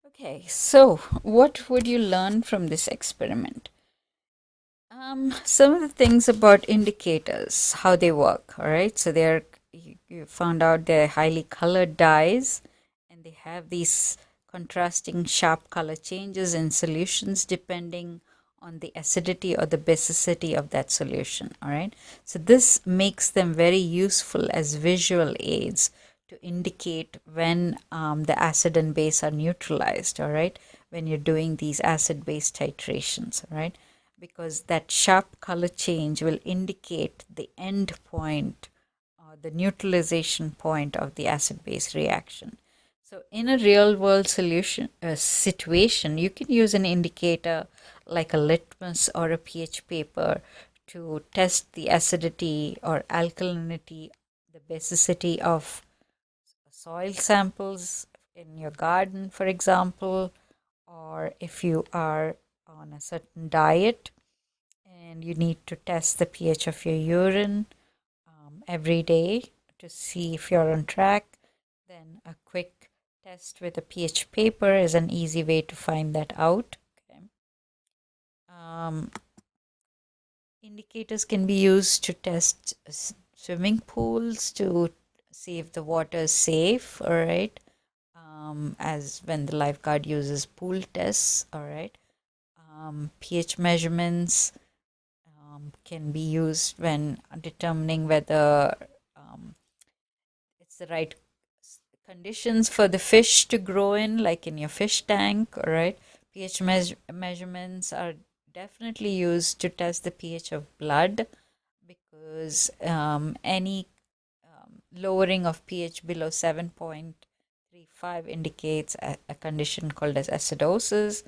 Okay, so what would you learn from this experiment? Some of the things about indicators, how they work, all right? So you found out they're highly colored dyes and they have these contrasting sharp color changes in solutions depending on the acidity or the basicity of that solution, all right? So this makes them very useful as visual aids to indicate when the acid and base are neutralized, all right? When you're doing these acid-base titrations, all right? Because that sharp color change will indicate the end point or the neutralization point of the acid base reaction. So, in a real world situation, you can use an indicator like a litmus or a pH paper to test the acidity or alkalinity, the basicity of soil samples in your garden, for example, or if you are on a certain diet and you need to test the pH of your urine every day to see if you're on track, then a quick test with a pH paper is an easy way to find that out. Okay. Um, Indicators can be used to test swimming pools to see if the water is safe, all right, as when the lifeguard uses pool tests, all right. pH measurements can be used when determining whether it's the right conditions for the fish to grow in, like in your fish tank, all right. pH measurements are definitely used to test the pH of blood because any lowering of pH below 7.35 indicates a condition called as acidosis,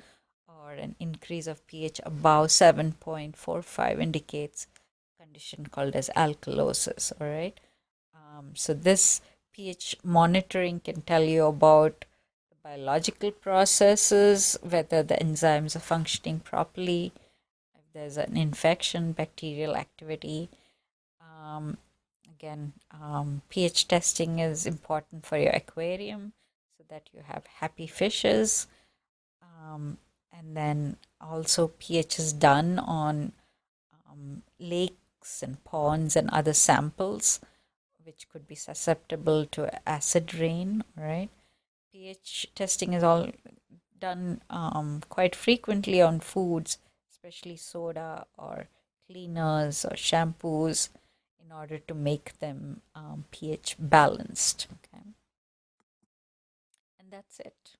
or an increase of pH above 7.45 indicates a condition called as alkalosis. All right. So this pH monitoring can tell you about the biological processes, whether the enzymes are functioning properly, if there's an infection, bacterial activity. Um, pH testing is important for your aquarium so that you have happy fishes. And then also pH is done on lakes and ponds and other samples which could be susceptible to acid rain, right? pH testing is all done quite frequently on foods, especially soda or cleaners or shampoos, in order to make them pH balanced. Okay, and that's it.